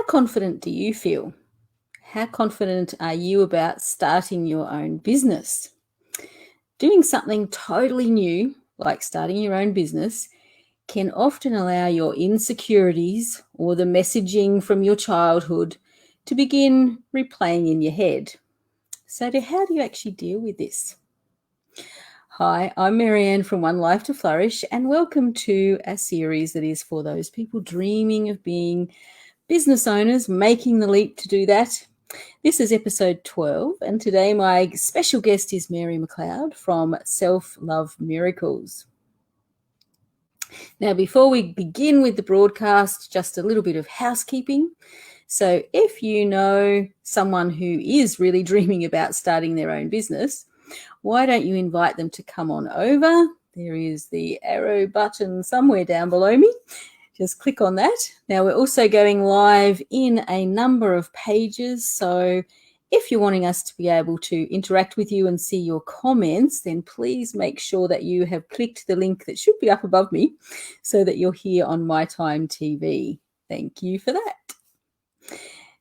confident do you feel? How confident are you about starting your own business? Doing something totally new, like starting your own business, can often allow your insecurities or the messaging from your childhood to begin replaying in your head. So, how do you actually deal with this? Hi, I'm Marianne from One Life to Flourish, and welcome to a series that is for those people dreaming of being business owners, making the leap to do that. This is episode 12, and today my special guest is Mary McCloud from Self-Love Miracles. Now, before we begin with the broadcast, just a little bit of housekeeping. So if you know someone who is really dreaming about starting their own business, why don't you invite them to come on over? There is the arrow button somewhere down below me. Just click on that. Now, we're also going live in a number of pages. So if you're wanting us to be able to interact with you and see your comments, then please make sure that you have clicked the link that should be up above me so that you're here on My Time TV. Thank you for that.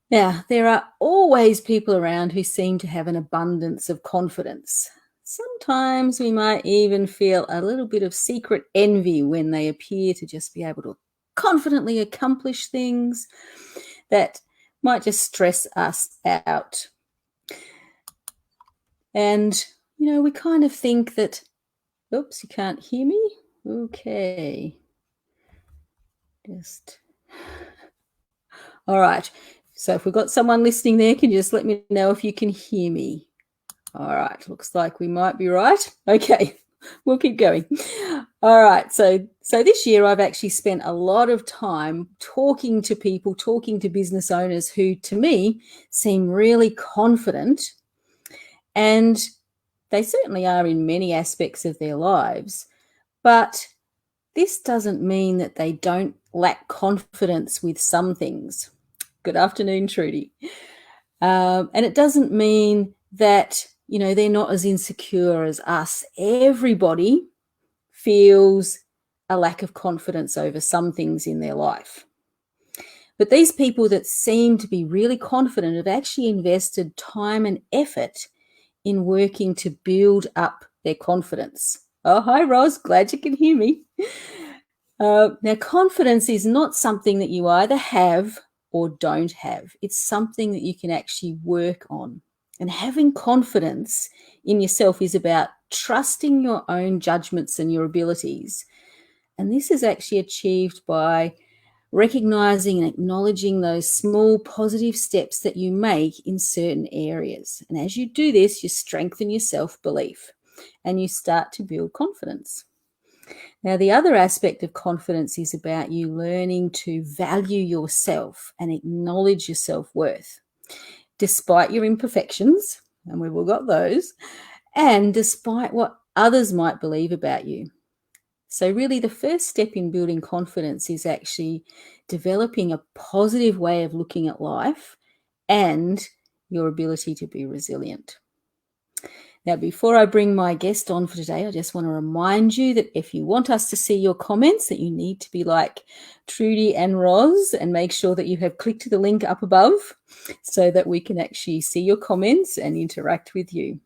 Now, there are always people around who seem to have an abundance of confidence. Sometimes we might even feel a little bit of secret envy when they appear to just be able to confidently accomplish things that might just stress us out. And, we kind of think that, oops, you can't hear me? Okay. All right. So if we've got someone listening there, can you just let me know if you can hear me? All right. Looks like we might be right. Okay. We'll keep going. All right. So this year I've actually spent a lot of time talking to people, talking to business owners who, to me, seem really confident. And they certainly are in many aspects of their lives. But this doesn't mean that they don't lack confidence with some things. Good afternoon, Trudy. And it doesn't mean that they're not as insecure as us. Everybody feels a lack of confidence over some things in their life. But these people that seem to be really confident have actually invested time and effort in working to build up their confidence. Oh, hi, Roz. Glad you can hear me. Now, confidence is not something that you either have or don't have. It's something that you can actually work on. And having confidence in yourself is about trusting your own judgments and your abilities. And this is actually achieved by recognizing and acknowledging those small positive steps that you make in certain areas. And as you do this, you strengthen your self-belief and you start to build confidence. Now, the other aspect of confidence is about you learning to value yourself and acknowledge your self-worth, despite your imperfections, and we've all got those, and despite what others might believe about you. So really the first step in building confidence is actually developing a positive way of looking at life and your ability to be resilient. Now, before I bring my guest on for today, I just want to remind you that if you want us to see your comments, that you need to be like Trudy and Roz and make sure that you have clicked the link up above so that we can actually see your comments and interact with you.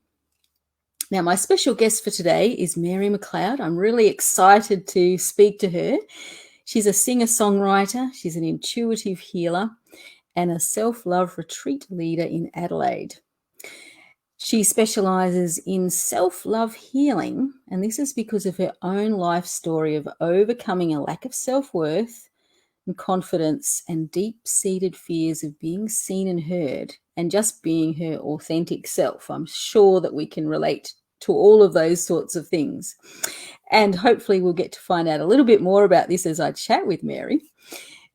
Now, my special guest for today is Mary McCloud. I'm really excited to speak to her. She's a singer-songwriter, she's an intuitive healer, and a self-love retreat leader in Adelaide. She specializes in self-love healing, and this is because of her own life story of overcoming a lack of self-worth and confidence and deep-seated fears of being seen and heard and just being her authentic self. I'm sure that we can relate to all of those sorts of things. And hopefully we'll get to find out a little bit more about this as I chat with Mary.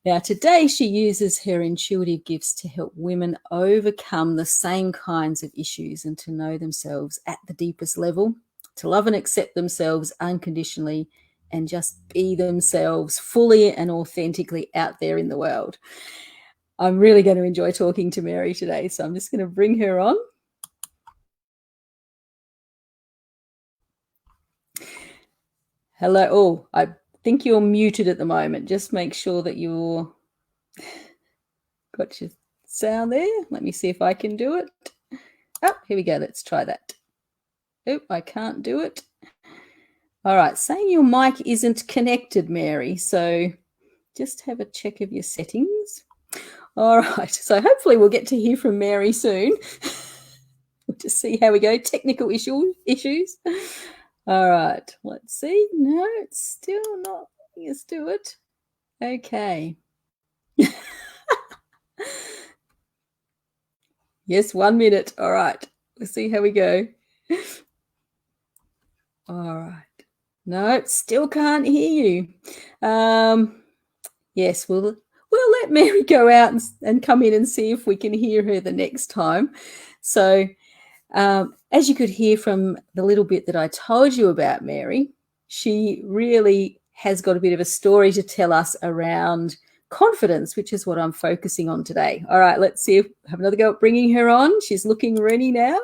Now, today she uses her intuitive gifts to help women overcome the same kinds of issues and to know themselves at the deepest level, to love and accept themselves unconditionally, and just be themselves fully and authentically out there in the world. I'm really going to enjoy talking to Mary today, so I'm just going to bring her on. Hello. Oh, I think you're muted at the moment. Just make sure that you're... got your sound there. Let me see if I can do it. Oh, here we go. Let's try that. Oh, I can't do it. All right, saying your mic isn't connected, Mary. So just have a check of your settings. All right, so hopefully we'll get to hear from Mary soon. We'll just see how we go. Technical issues. All right, let's see. No, it's still not letting us do it. Okay. Yes, 1 minute. All right, let's see how we go. All right. No, still can't hear you. Yes, we'll let Mary go out and come in and see if we can hear her the next time. So as you could hear from the little bit that I told you about Mary, she really has got a bit of a story to tell us around confidence, which is what I'm focusing on today. All right, let's see if have another go at bringing her on. She's looking ready now.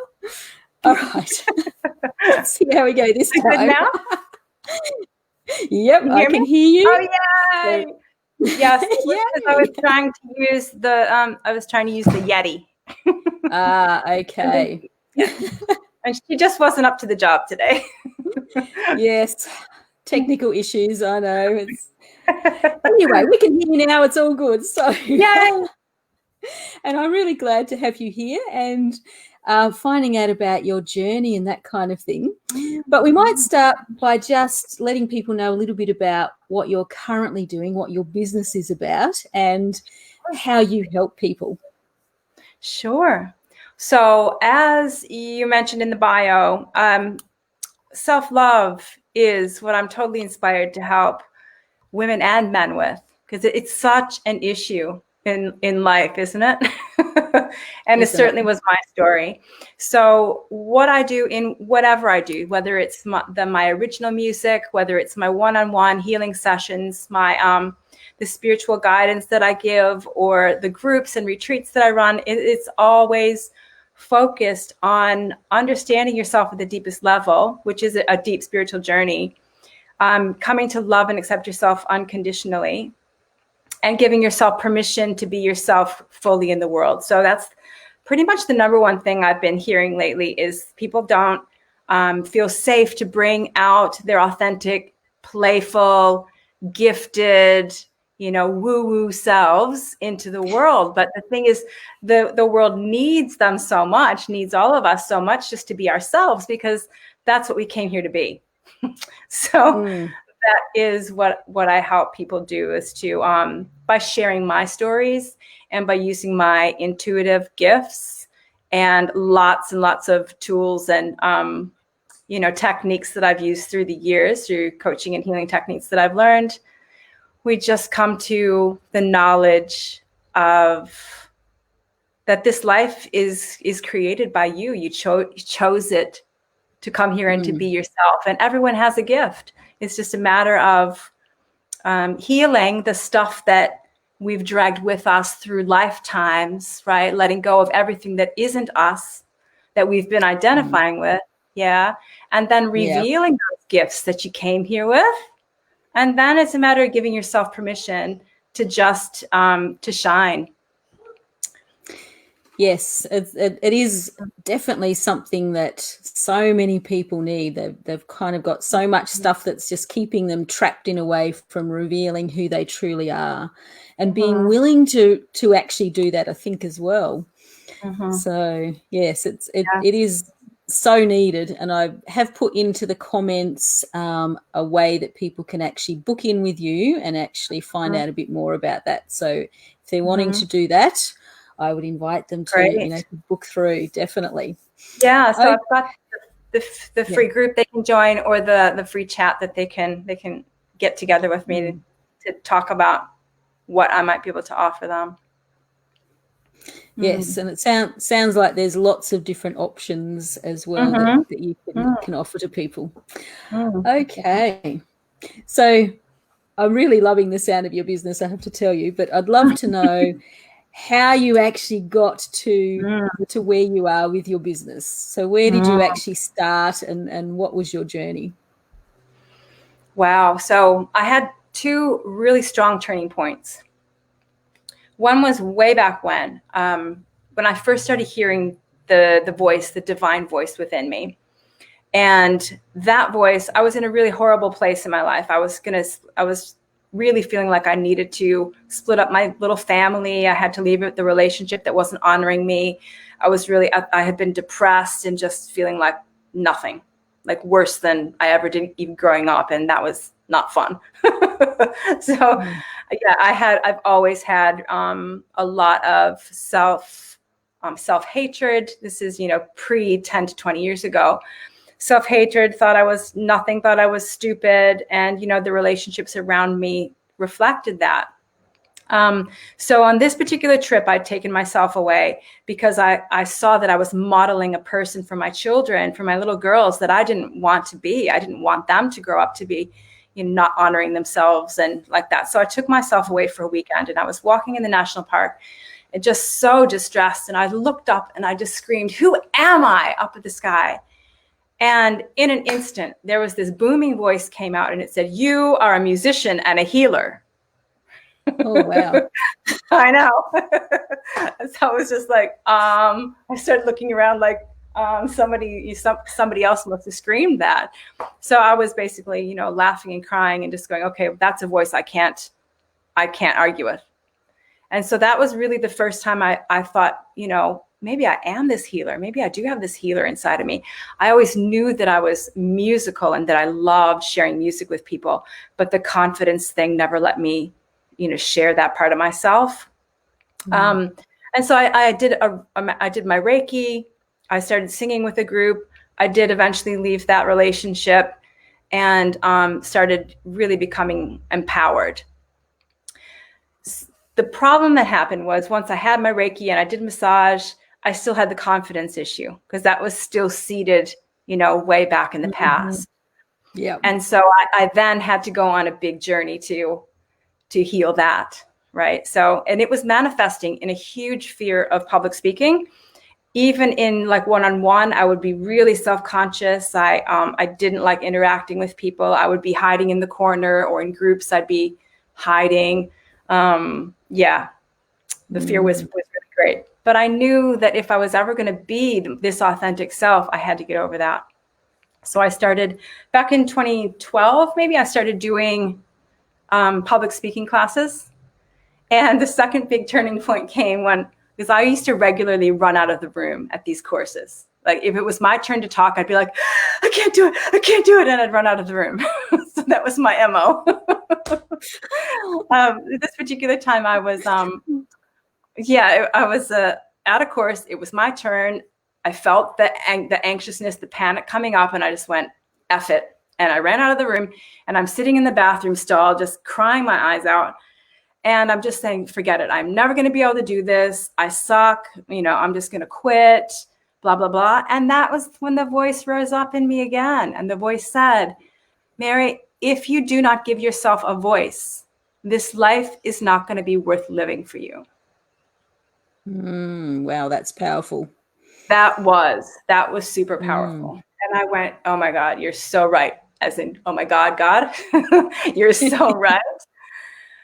All right. Let's see how we go this time. Good now? Yep, I can hear you. Oh, yay! Yes, I was trying to use the Yeti. Okay. And she just wasn't up to the job today. Yes, technical issues. I know. Anyway, we can hear you now. It's all good. So, yay! And I'm really glad to have you here and finding out about your journey and that kind of thing. But we might start by just letting people know a little bit about what you're currently doing, what your business is about, and how you help people. Sure. So as you mentioned in the bio, self-love is what I'm totally inspired to help women and men with, because it's such an issue in life, isn't it? And it certainly was my story. So what I do in whatever I do, whether it's my original music, whether it's my one-on-one healing sessions, my the spiritual guidance that I give, or the groups and retreats that I run, it's always focused on understanding yourself at the deepest level, which is a deep spiritual journey, coming to love and accept yourself unconditionally, and giving yourself permission to be yourself fully in the world. So that's pretty much the number one thing I've been hearing lately is people don't feel safe to bring out their authentic, playful, gifted, woo-woo selves into the world. But the thing is, the world needs them so much, needs all of us so much just to be ourselves, because that's what we came here to be. So that is what I help people do, is to, by sharing my stories and by using my intuitive gifts and lots of tools and, techniques that I've used through the years, through coaching and healing techniques that I've learned, we just come to the knowledge of that this life is created by you. You chose it to come here and to be yourself. And everyone has a gift. It's just a matter of healing the stuff that we've dragged with us through lifetimes, right? Letting go of everything that isn't us, that we've been identifying with. Yeah. And then revealing those gifts that you came here with. And then it's a matter of giving yourself permission to just to shine. Yes, it is definitely something that so many people need. They've kind of got so much stuff that's just keeping them trapped in a way from revealing who they truly are, and being willing to actually do that, I think, as well. So yes, it is so needed, and I have put into the comments a way that people can actually book in with you and actually find out a bit more about that. So if they're wanting to do that, I would invite them to, to book through, definitely. Yeah, so I've got the free group they can join, or the free chat that they can get together with me to talk about what I might be able to offer them. Yes, and it sounds like there's lots of different options as well that you can offer to people. Okay, so I'm really loving the sound of your business, I have to tell you, but I'd love to know how you actually got to where you are with your business. So where did you actually start, and what was your journey? Wow. So I had two really strong turning points. One was way back when I first started hearing the voice, the divine voice within me. And that voice, I was in a really horrible place in my life. I was really feeling like I needed to split up my little family. I had to leave the relationship that wasn't honoring me. I had been depressed and just feeling like nothing, like worse than I ever did even growing up. And that was not fun. So yeah, I've always had a lot of self-hatred. This is, pre 10 to 20 years ago. Self-hatred, thought I was nothing, thought I was stupid. And, the relationships around me reflected that. So on this particular trip, I'd taken myself away because I saw that I was modeling a person for my children, for my little girls, that I didn't want to be. I didn't want them to grow up to be, not honoring themselves and like that. So I took myself away for a weekend, and I was walking in the national park and just so distressed. And I looked up and I just screamed, "Who am I?" up at the sky. And in an instant, there was this booming voice came out, and it said, "You are a musician and a healer." Oh, wow. I know. So I was just like, I started looking around like somebody else must have screamed that. So I was basically, laughing and crying and just going, okay, that's a voice I can't argue with. And so that was really the first time I thought, maybe I am this healer. Maybe I do have this healer inside of me. I always knew that I was musical and that I loved sharing music with people, but the confidence thing never let me, share that part of myself. And so I did my Reiki. I started singing with a group. I did eventually leave that relationship and started really becoming empowered. The problem that happened was once I had my Reiki and I did massage, I still had the confidence issue because that was still seated, way back in the past. Yeah. And so I then had to go on a big journey to heal that. Right. So, and it was manifesting in a huge fear of public speaking. Even in like one-on-one, I would be really self-conscious. I didn't like interacting with people. I would be hiding in the corner, or in groups, I'd be hiding. The fear was really great. But I knew that if I was ever going to be this authentic self, I had to get over that. So I started back in 2012, maybe I started doing public speaking classes. And the second big turning point came because I used to regularly run out of the room at these courses. Like if it was my turn to talk, I'd be like, I can't do it. And I'd run out of the room. So that was my MO. This particular time I was, I was at a course. It was my turn. I felt the anxiousness, the panic coming up, and I just went, F it. And I ran out of the room, and I'm sitting in the bathroom stall, just crying my eyes out. And I'm just saying, forget it. I'm never going to be able to do this. I suck. I'm just going to quit, blah, blah, blah. And that was when the voice rose up in me again. And the voice said, Mary, if you do not give yourself a voice, this life is not going to be worth living for you. Wow, that's powerful. That was super powerful. And I went, oh my God, you're so right. As in, oh my God, you're so right.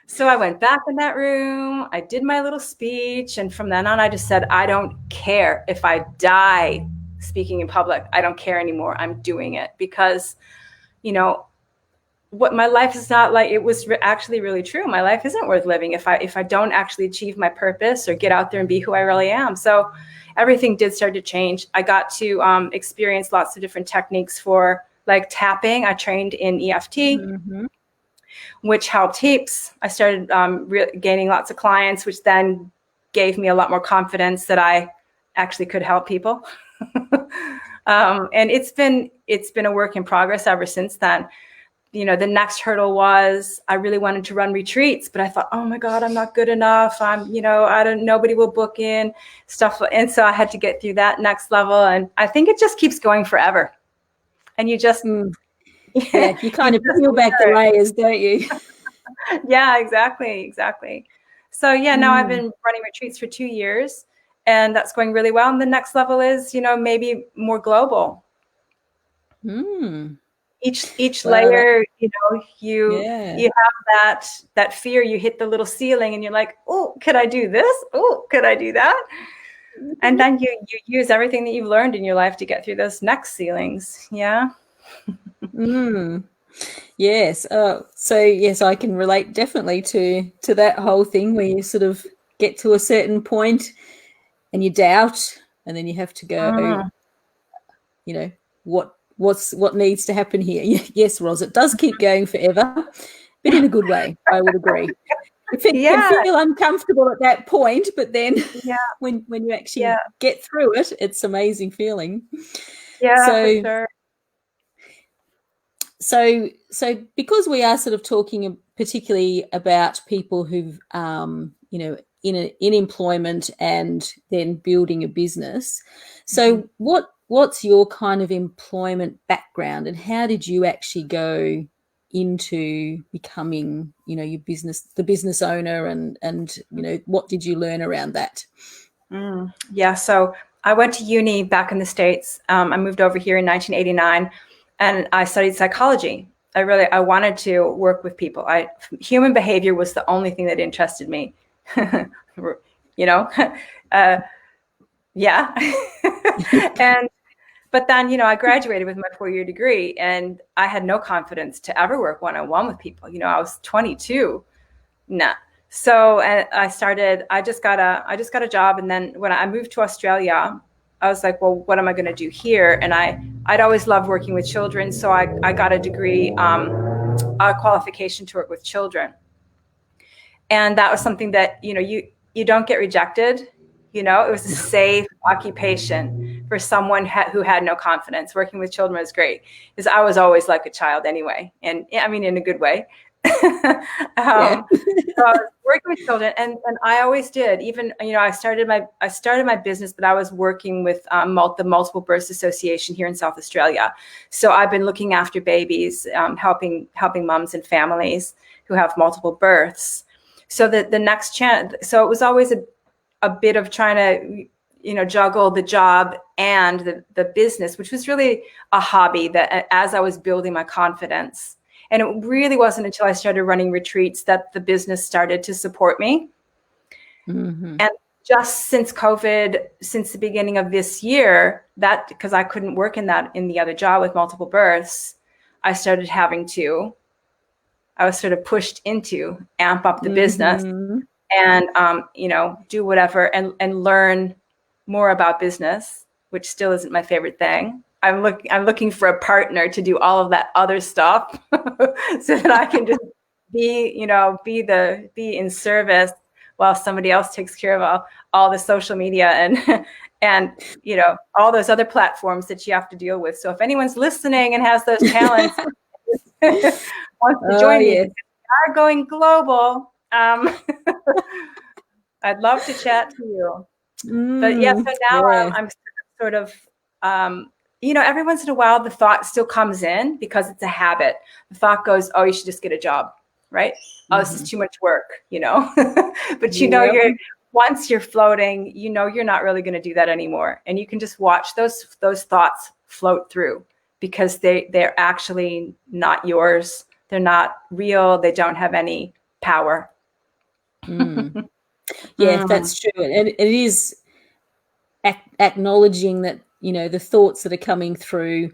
So I went back in that room, I did my little speech. And from then on, I just said, I don't care if I die speaking in public. I don't care anymore. I'm doing it because, what my life is not like. It was actually really true. My life isn't worth living if I don't actually achieve my purpose or get out there and be who I really am. So everything did start to change. I got to experience lots of different techniques for like tapping. I trained in EFT. Which helped heaps. I started gaining lots of clients, which then gave me a lot more confidence that I actually could help people. And it's been a work in progress ever since then. The next hurdle was I really wanted to run retreats, but I thought, oh my God, I'm not good enough. Nobody will book in stuff. And so I had to get through that next level. And I think it just keeps going forever. And you just, yeah, you kind of peel back the layers, don't you? Yeah, exactly. So now I've been running retreats for 2 years, and that's going really well. And the next level is, maybe more global. each Wow, layer, you know, yeah. you have that fear. You hit the little ceiling, and you're like, oh, could I do this? Oh, could I do that? And then you use everything that you've learned in your life to get through those next ceilings. Yeah. Mm. Yes. So yes, I can relate definitely to that whole thing where you sort of get to a certain point and you doubt, and then you have to go, Mm. you know, what needs to happen here? Yes, Ros, it does keep going forever, but in a good way. I would agree. It can Yeah. feel uncomfortable at that point, but then Yeah. when you Yeah. actually get through it, it's amazing feeling. Yeah, for So sure. so because we are sort of talking particularly about people who've in employment and then building a business, so what's your kind of employment background, and how did you actually go into becoming the business owner, and what did you learn around that? Yeah, so I went to uni back in the States. I moved over here in 1989, and I studied psychology. I wanted to work with people. Human behavior was the only thing that interested me. you know, uh, yeah. and but then I graduated with my 4-year degree, and I had no confidence to ever work one-on-one with people. I was 22. Nah. So I just got a job. And then when I moved to Australia, I was like, well, what am I going to do here? And I'd always loved working with children. So I got a degree, a qualification to work with children. And that was something that, you don't get rejected. It was a safe occupation for someone who had no confidence. Working with children was great because I was always like a child anyway. And I mean, in a good way. Yeah. So I was working with children, and I always did. Even I started my business, but I was working with the Multiple Births Association here in South Australia. So I've been looking after babies, helping moms and families who have multiple births. So that the next chance, so it was always a bit of trying to juggle the job and the business, which was really a hobby that as I was building my confidence. And it really wasn't until I started running retreats that the business started to support me. Mm-hmm. And just since COVID, since the beginning of this year, that because I couldn't work in the other job with multiple births, I was sort of pushed into amp up the business and do whatever and learn more about business, which still isn't my favorite thing. I'm looking for a partner to do all of that other stuff so that I can just be in service while somebody else takes care of all the social media and all those other platforms that you have to deal with. So if anyone's listening and has those talents, wants to join me, Yes. we are going global. I'd love to chat to you. But yeah, so now Yeah. I'm sort of, every once in a while the thought still comes in because it's a habit. The thought goes, oh, you should just get a job, right? Oh, this is too much work, but Yep. once you're floating, you're not really going to do that anymore. And you can just watch those thoughts float through because they're actually not yours. They're not real. They don't have any power. Yeah, that's true. And it is acknowledging that, the thoughts that are coming through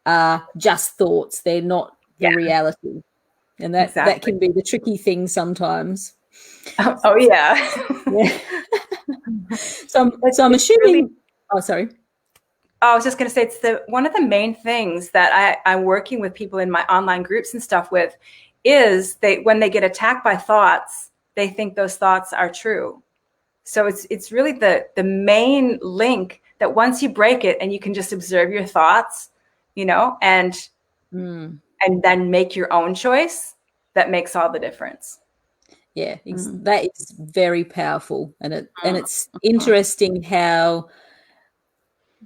are just thoughts. They're not the reality. And that Exactly. can be the tricky thing sometimes. Oh yeah. Yeah. So I'm assuming, sorry. I was just going to say, it's one of the main things that I'm working with people in my online groups and stuff with is when they get attacked by thoughts, they think those thoughts are true. So it's really the main link that once you break it and you can just observe your thoughts, and then make your own choice, that makes all the difference. Yeah, that is very powerful, and it's interesting how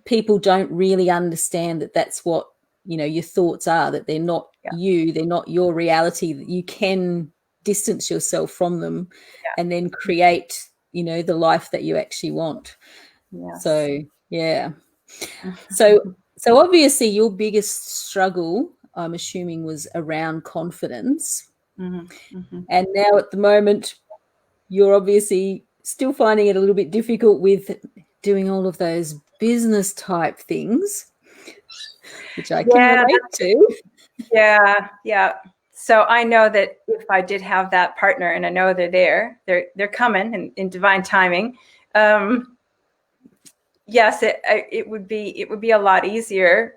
people don't really understand that that's what your thoughts are, that they're not you, they're not your reality, that you can distance yourself from them and then create the life that you actually want. Yes. So yeah, so obviously your biggest struggle I'm assuming was around confidence. Mm-hmm. Mm-hmm. And now at the moment, you're obviously still finding it a little bit difficult with doing all of those business type things, which I can relate to. Yeah, yeah. So I know that if I did have that partner, and I know they're coming in divine timing. Yes, it would be a lot easier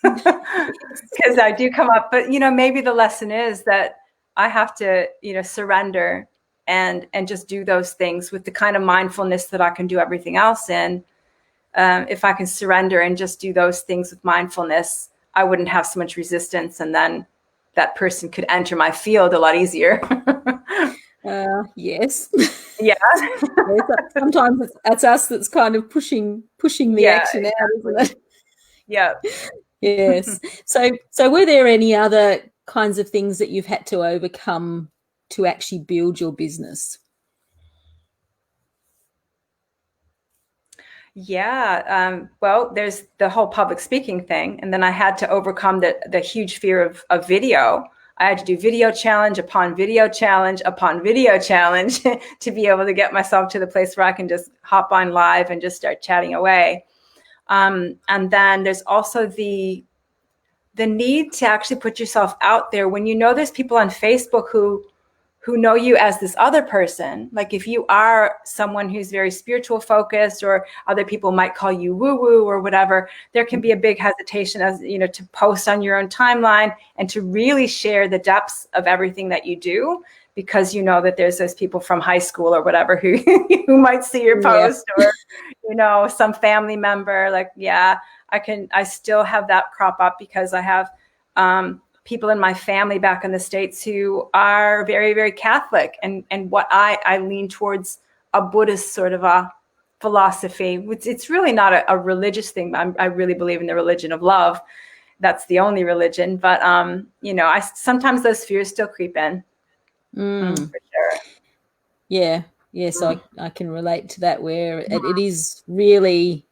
because I do come up. But maybe the lesson is that I have to surrender and just do those things with the kind of mindfulness that I can do everything else in. If I can surrender and just do those things with mindfulness, I wouldn't have so much resistance, and then that person could enter my field a lot easier. Yes. Yeah. Sometimes it's us that's kind of pushing the action out, isn't it? Yeah. Yes. So were there any other kinds of things that you've had to overcome to actually build your business? Yeah. Well, there's the whole public speaking thing. And then I had to overcome the huge fear of video. I had to do video challenge upon video challenge upon video challenge to be able to get myself to the place where I can just hop on live and just start chatting away. And then there's also the need to actually put yourself out there when there's people on Facebook who know you as this other person. Like if you are someone who's very spiritual focused, or other people might call you woo-woo or whatever, there can be a big hesitation to post on your own timeline and to really share the depths of everything that you do, because that there's those people from high school or whatever who might see your post, or some family member. Like, yeah, I still have that crop up because I have people in my family back in the States who are very, very Catholic, and what I lean towards a Buddhist sort of a philosophy. It's really not a religious thing. I really believe in the religion of love. That's the only religion. But I sometimes those fears still creep in. For sure. Yeah. Yes, I can relate to that, where it is really,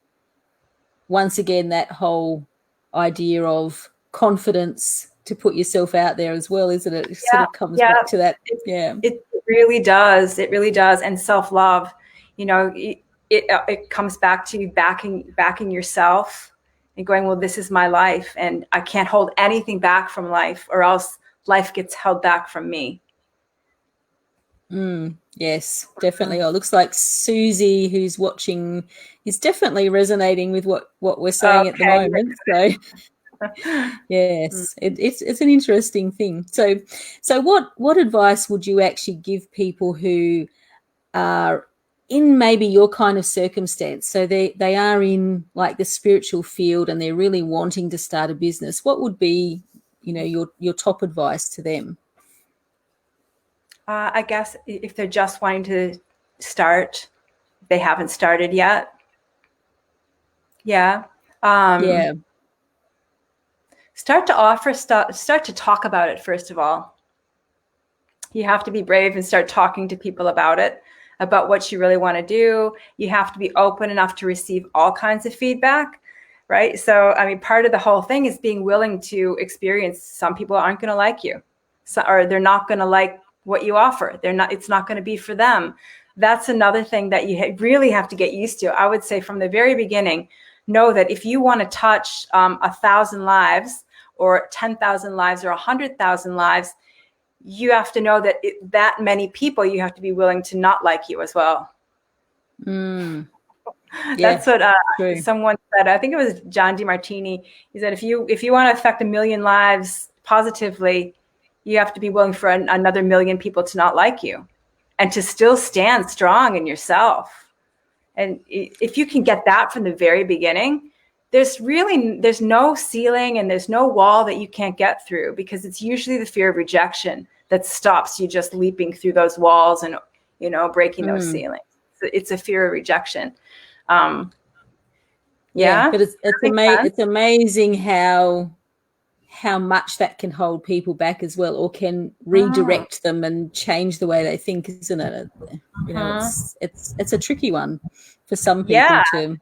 once again, that whole idea of confidence to put yourself out there as well, isn't it? It sort of comes back to that. It really does. It really does. And self-love, it comes back to backing yourself and going, well, this is my life, and I can't hold anything back from life, or else life gets held back from me. Yes, definitely. Oh, it looks like Susie, who's watching, is definitely resonating with what we're saying at the moment. So yes, it's an interesting thing. So what advice would you actually give people who are in maybe your kind of circumstance? So they are in like the spiritual field and they're really wanting to start a business. What would be, your top advice to them? I guess if they're just wanting to start, they haven't started yet. Yeah. Yeah. Start to talk about it, first of all. You have to be brave and start talking to people about it, about what you really want to do. You have to be open enough to receive all kinds of feedback, right? So, part of the whole thing is being willing to experience. Some people aren't going to like you, or they're not going to like what you offer. It's not going to be for them. That's another thing that you really have to get used to. I would say from the very beginning, know that if you want to touch 1,000 lives, or 10,000 lives, or 100,000 lives, you have to know that that many people, you have to be willing to not like you as well. That's what someone said. I think it was John DeMartini. He said, if you want to affect 1 million lives positively, you have to be willing for another 1 million people to not like you, and to still stand strong in yourself. And if you can get that from the very beginning, there's no ceiling and there's no wall that you can't get through, because it's usually the fear of rejection that stops you just leaping through those walls and, breaking those ceilings. It's a fear of rejection. But it's amazing how much that can hold people back as well, or can redirect them and change the way they think, isn't it? It's a tricky one for some people to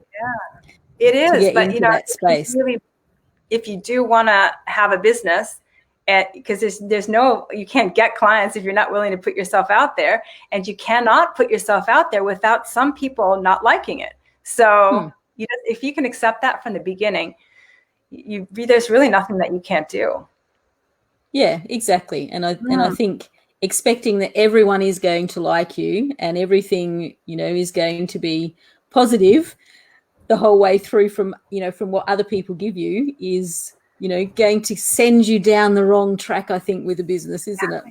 it is, get but into that space. if you do want to have a business, because there's no, you can't get clients if you're not willing to put yourself out there, and you cannot put yourself out there without some people not liking it. So if you can accept that from the beginning, there's really nothing that you can't do. Yeah, exactly. And I think expecting that everyone is going to like you and everything, is going to be positive the whole way through from what other people give you is, going to send you down the wrong track, I think, with a business, isn't it?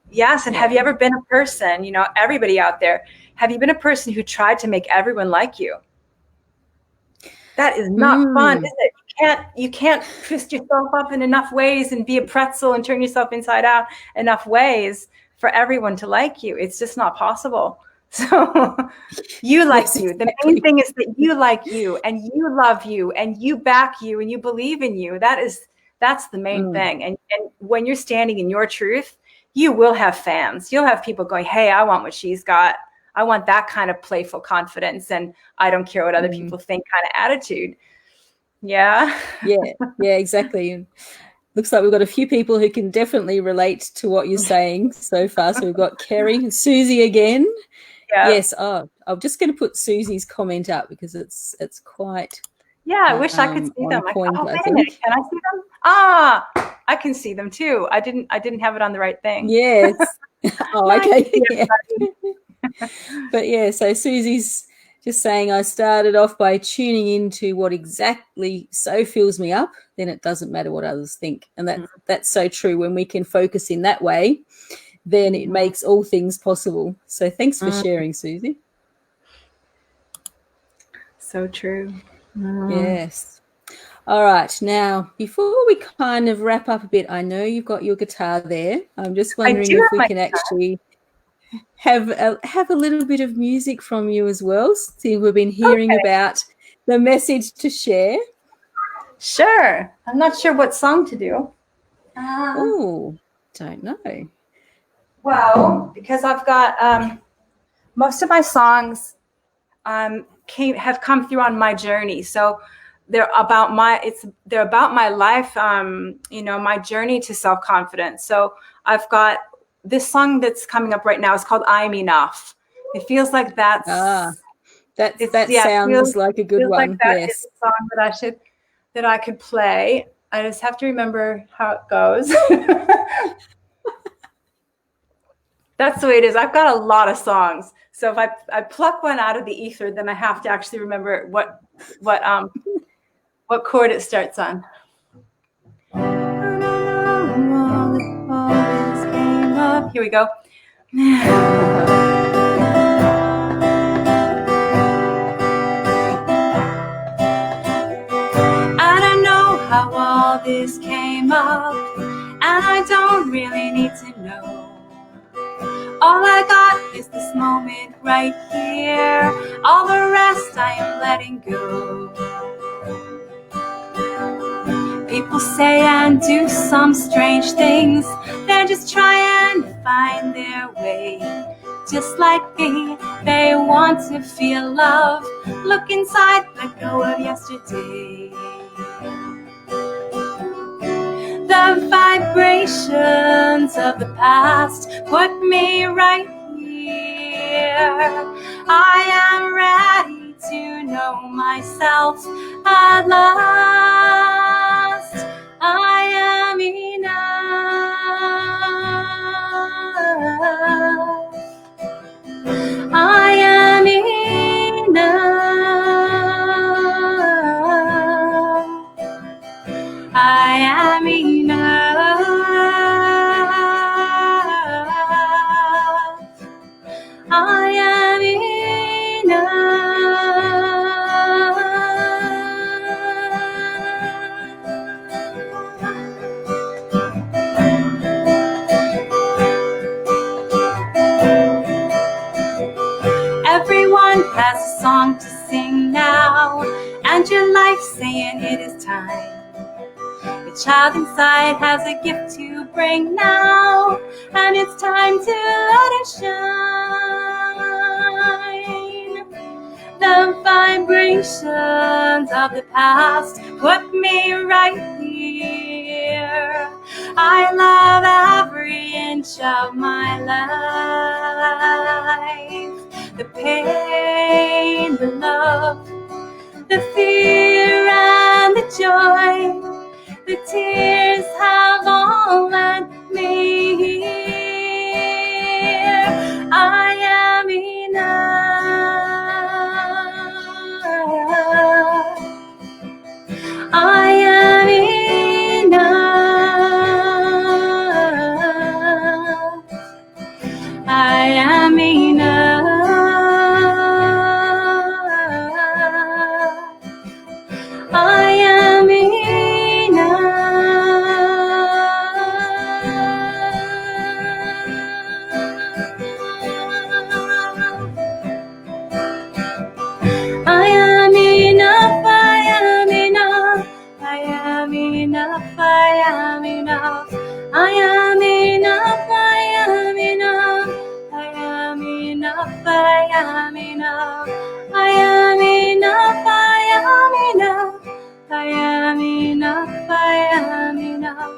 Yes. And have you ever been a person, everybody out there, have you been a person who tried to make everyone like you? That is not fun, is it? You can't twist yourself up in enough ways and be a pretzel and turn yourself inside out enough ways for everyone to like you. It's just not possible. So you like you. Exactly. The main thing is that you like you and you love you and you back you and you believe in you. That's the main thing. And when you're standing in your truth, you will have fans. You'll have people going, hey, I want what she's got. I want that kind of playful confidence. And I don't care what other people think kind of attitude. Yeah. Yeah, exactly. Looks like we've got a few people who can definitely relate to what you're saying so far. So we've got Kerry and Susie again. Yeah. Yes. Oh, I'm just going to put Susie's comment up because it's quite. Yeah, I wish I could see them. Point, wait a minute, can I see them? Ah, I can see them too. I didn't have it on the right thing. Yes. Oh, okay. Yeah. But yeah, so Susie's just saying, I started off by tuning into what exactly so fills me up, then it doesn't matter what others think. And that's so true. When we can focus in that way, then it makes all things possible. So thanks for sharing, Susie. So true. Yes. All right. Now, before we kind of wrap up a bit, I know you've got your guitar there. I'm just wondering if we can actually have a little bit of music from you as well. See, we've been hearing about the message to share. Sure. I'm not sure what song to do. Oh, don't know. Well, because I've got most of my songs have come through on my journey. So they're about my life, my journey to self-confidence. So I've got this song that's coming up right now. It's called I'm Enough. It feels like that sounds like a good one. Like that is a song that I could play. I just have to remember how it goes. That's the way it is. I've got a lot of songs. So if I pluck one out of the ether, then I have to actually remember what chord it starts on. Here we go. I don't know how all this came up, and I don't really need to know. All I got is this moment right here. All the rest I am letting go. People say and do some strange things. They're just trying to find their way. Just like me, they want to feel love. Look inside, let go of yesterday. The vibrations of the past put me right here. I am ready to know myself at last. I am enough. I am enough. I am enough. I am Everyone has a song to sing now, and your life saying it is time. The child inside has a gift to bring now, and it's time to let it shine. The vibrations of the past put me right here. here. I love every inch of my life. The pain, the love, the fear and the joy, the tears have all led me here. I am enough. I am enough. I am enough. I am enough. I am enough. I am enough. I am enough. I am enough. I am enough. I am enough. I am enough. I am enough. I am enough. I am enough. I am enough. I am enough.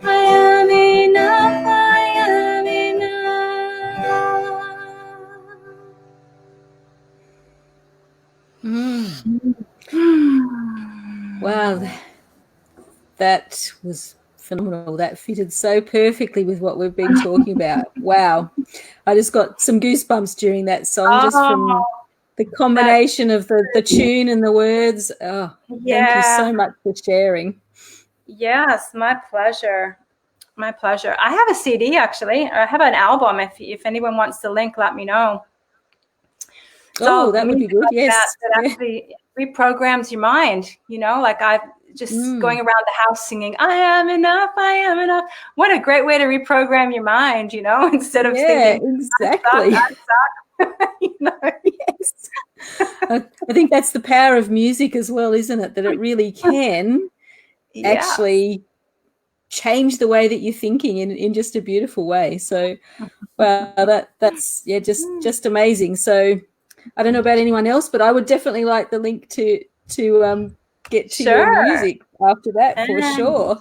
I am enough. I am enough. Wow, that was phenomenal. That fitted so perfectly with what we've been talking about. Wow. I just got some goosebumps during that song, just from the combination of the tune and the words. Oh, Yeah. Thank you so much for sharing. Yes, my pleasure. My pleasure. I have a CD, actually. I have an album. If anyone wants the link, let me know. So that would be good. Yes. That actually reprograms your mind, you know, like I've just going around the house singing, I am enough, I am enough. What a great way to reprogram your mind, you know, instead of thinking, exactly. I suck. You know? Yes. I think that's the power of music as well, isn't it? That it really can actually change the way that you're thinking in just a beautiful way. So, well, that's just amazing. So, I don't know about anyone else, but I would definitely like the link to get to your music after that for sure.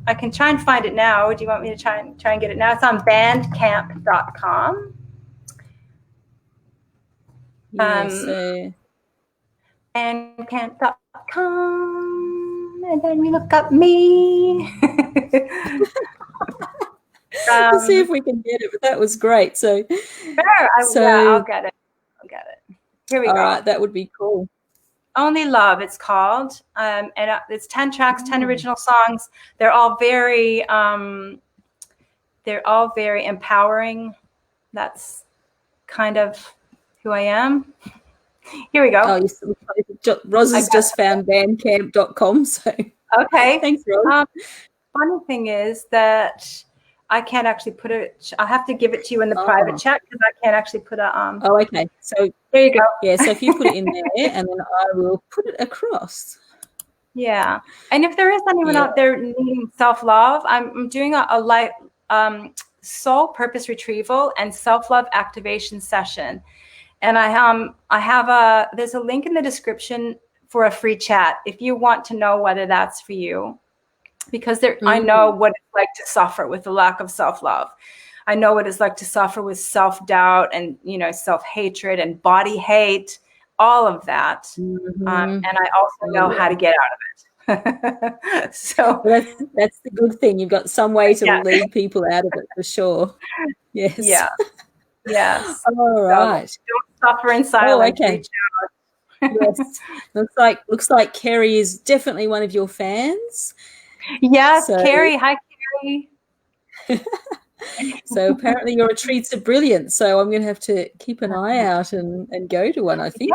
I can try and find it now. Do you want me to try and get it now? It's on bandcamp.com. Bandcamp.com, and then we look up me. Let's see if we can get it, but that was great. So, I'll get it. Here we go. All right, that would be cool. Only Love, it's called, and it's 10 tracks, 10 original songs. They're all very empowering. That's kind of who I am. Here we go. Oh, Roz has just found bandcamp.com. So okay, thanks, Roz. Funny thing is that I can't actually put it. I'll have to give it to you in the private chat because I can't actually put a. Oh, okay. So there you go. Yeah. So if you put it in there, and then I will put it across. Yeah. And if there is anyone out there needing self-love, I'm doing a live soul purpose retrieval and self-love activation session. And there's a link in the description for a free chat if you want to know whether that's for you. Because I know what it's like to suffer with the lack of self-love. I know what it's like to suffer with self-doubt and, you know, self-hatred and body hate, all of that. And I also know how to get out of it. So that's the good thing. You've got some way to lead people out of it for sure. Yes. Yeah. Yes. All right. So don't suffer in silence. Oh, okay. Yes. Looks like Kerry is definitely one of your fans. Yes, Carrie. Hi, Carrie. So apparently your retreats are brilliant. So I'm going to have to keep an eye out and go to one, I think.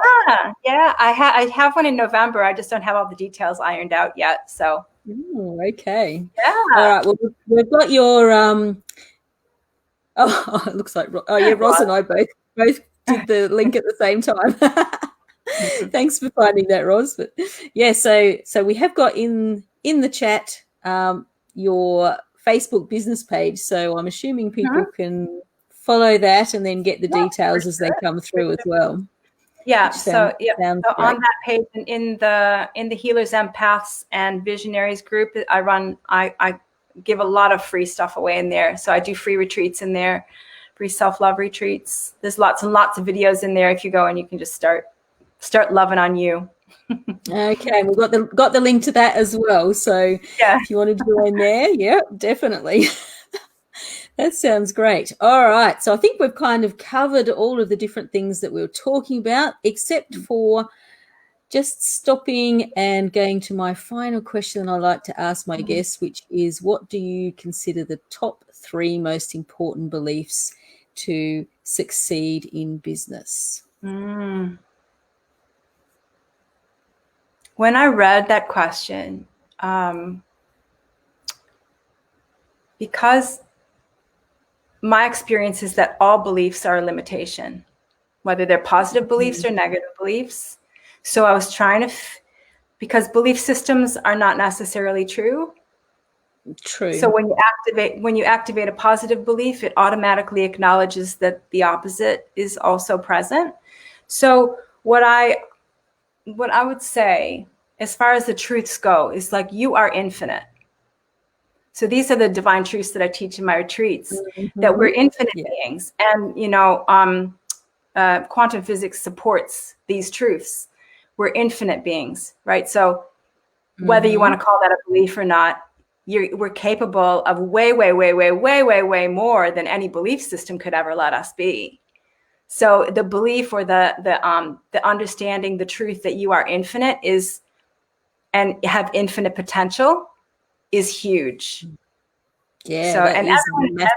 Yeah. I have one in November. I just don't have all the details ironed out yet. So. Ooh, okay. Yeah. All right. Well, we've got your. It looks like. Oh yeah, Roz and I both did the link at the same time. Thanks for finding that, Roz. But yeah, so we have got in the chat your Facebook business page. So I'm assuming people can follow that and then get the details as they come through as well. Yeah. which So sounds so on great. that page and in the Healers, Empaths, and Visionaries group, I give a lot of free stuff away in there. So I do free retreats in there, free self-love retreats. There's lots and lots of videos in there if you go, and you can just start loving on you. Okay, we've got the link to that as well. So Yeah. if you want to join there, yeah, definitely. That sounds great. All right. So I think we've kind of covered all of the different things that we were talking about, except for just stopping and going to my final question I like to ask my guests, which is, what do you consider the top 3 most important beliefs to succeed in business? When I read that question, because my experience is that all beliefs are a limitation, whether they're positive beliefs or negative beliefs. So I was trying to, because belief systems are not necessarily true. True. So when you activate a positive belief, it automatically acknowledges that the opposite is also present. So what I would say, as far as the truths go, is like, you are infinite. So these are the divine truths that I teach in my retreats, that we're infinite beings. And, quantum physics supports these truths. We're infinite beings, right? So whether you want to call that a belief or not, we're capable of way, way, way, way, way, way, way more than any belief system could ever let us be. So the belief, or the understanding, the truth that you are infinite is, and have infinite potential, is huge. Yeah. So, and everyone,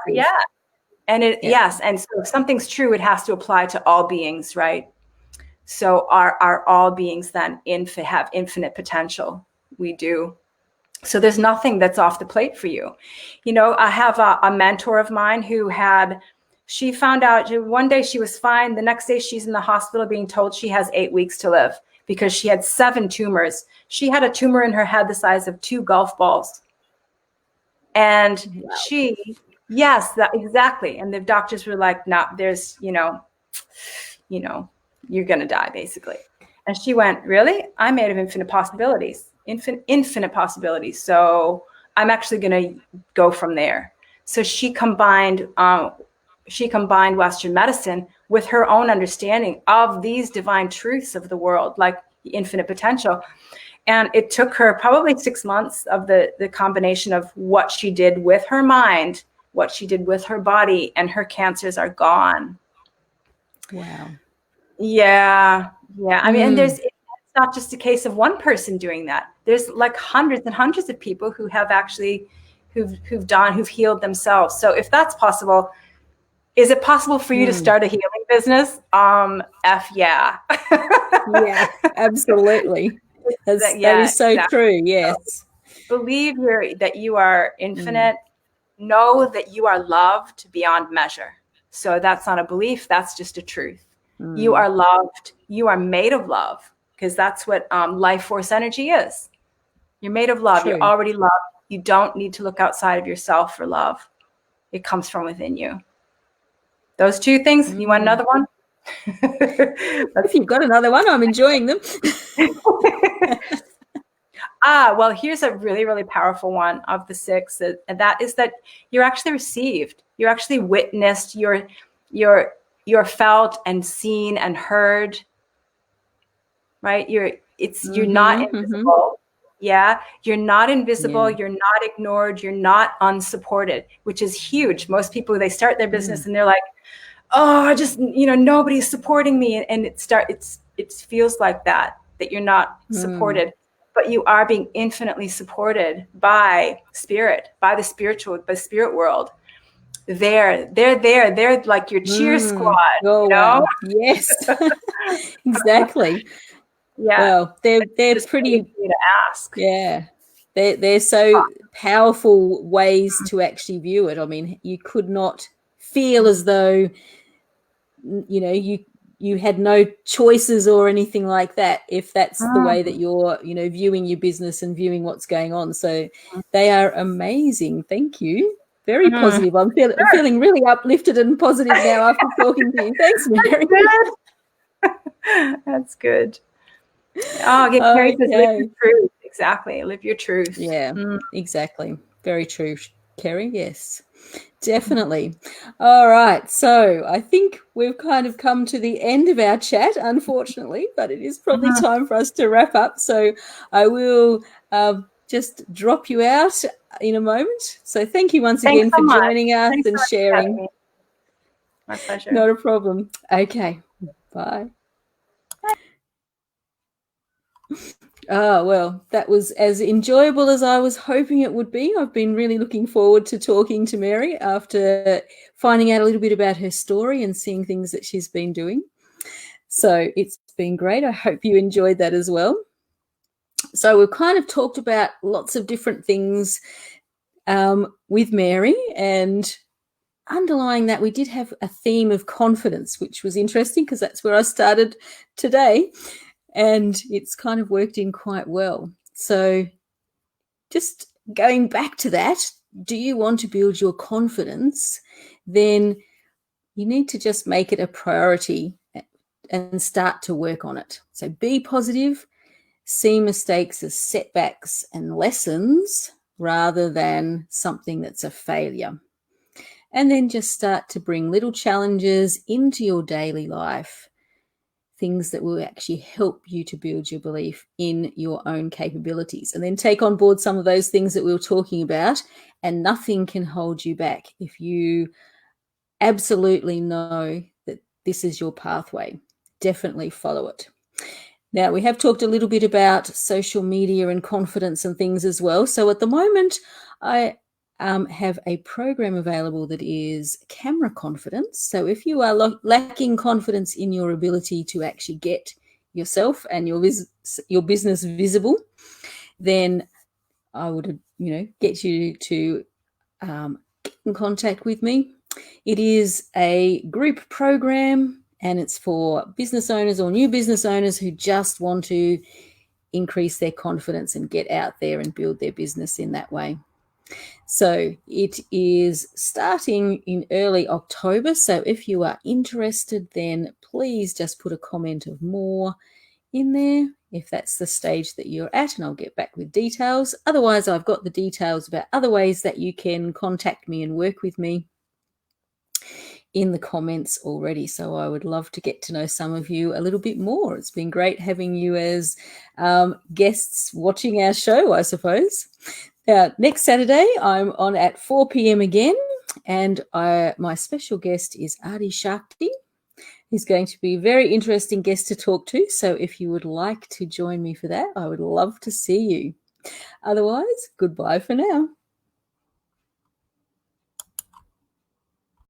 yes. And so if something's true, it has to apply to all beings, right? So are all beings then have infinite potential? We do. So there's nothing that's off the plate for you. I have a mentor of mine who she found out one day she was fine. The next day she's in the hospital being told she has 8 weeks to live because she had 7 tumors. She had a tumor in her head the size of 2 golf balls. And yes, exactly. And the doctors were like, no, there's, you're going to die, basically. And she went, really? I'm made of infinite possibilities, infinite possibilities. So I'm actually going to go from there. So she combined Western medicine with her own understanding of these divine truths of the world, like the infinite potential. And it took her probably 6 months of the combination of what she did with her mind, what she did with her body, and her cancers are gone. Wow. Yeah. I mean, and it's not just a case of one person doing that. There's like hundreds and hundreds of people who have actually, who've healed themselves. So if that's possible, is it possible for you to start a healing business? Yeah. Yeah, absolutely. That is so true. Yes. So believe that you are infinite. Know that you are loved beyond measure. So that's not a belief. That's just a truth. You are loved. You are made of love, because that's what life force energy is. You're made of love. True. You're already loved. You don't need to look outside of yourself for love. It comes from within you. Those 2 things. You want another one? If you've got another one, I'm enjoying them. Well, here's a really, really powerful one of the 6, and that is that you're actually received. You're actually witnessed. You're felt and seen and heard. Right? You're not invisible. Yeah, you're not invisible. Yeah. You're not ignored. You're not unsupported, which is huge. Most people, they start their business and they're like, oh, I just, nobody's supporting me. And it feels like that you're not supported, but you are being infinitely supported by spirit, by the spirit world. They're there. They're like your cheer squad. Oh, wow. Yes, exactly. Yeah. Well, they're pretty to ask. Yeah. They're so powerful ways to actually view it. I mean, you could not feel as though, you had no choices or anything like that, if that's the way that you're, viewing your business and viewing what's going on. So they are amazing. Thank you. Very positive. I'm feeling really uplifted and positive now after talking to you. Thanks, Mary. That's good. Oh, get Carrie says, live your Okay. truth. Exactly. Live your truth. Yeah, exactly. Very true, Kerry. Yes, definitely. All right. So I think we've kind of come to the end of our chat, unfortunately, but it is probably time for us to wrap up. So I will just drop you out in a moment. So thank you once Thanks again so for much. joining us Thanks so and much for having sharing. me. My pleasure. Not a problem. Okay. Bye. Oh, well, that was as enjoyable as I was hoping it would be. I've been really looking forward to talking to Mary after finding out a little bit about her story and seeing things that she's been doing. So it's been great. I hope you enjoyed that as well. So we've kind of talked about lots of different things with Mary, and underlying that we did have a theme of confidence, which was interesting because that's where I started today. And it's kind of worked in quite well. So just going back to that, do you want to build your confidence? Then you need to just make it a priority and start to work on it. So be positive, see mistakes as setbacks and lessons rather than something that's a failure. And then just start to bring little challenges into your daily life, things that will actually help you to build your belief in your own capabilities, and then take on board some of those things that we were talking about, and nothing can hold you back if you absolutely know that this is your pathway. Definitely follow it. Now, we have talked a little bit about social media and confidence and things as well. So at the moment, I have a program available that is camera confidence. So if you are lacking confidence in your ability to actually get yourself and your business visible, then I would, get you to get in contact with me. It is a group program, and it's for business owners or new business owners who just want to increase their confidence and get out there and build their business in that way. So it is starting in early October. So if you are interested, then please just put a comment of more in there if that's the stage that you're at, and I'll get back with details. Otherwise, I've got the details about other ways that you can contact me and work with me in the comments already. So I would love to get to know some of you a little bit more. It's been great having you as guests watching our show, I suppose. Next Saturday, I'm on at 4 p.m. again, and my special guest is Adi Shakti. He's going to be a very interesting guest to talk to. So if you would like to join me for that, I would love to see you. Otherwise, goodbye for now.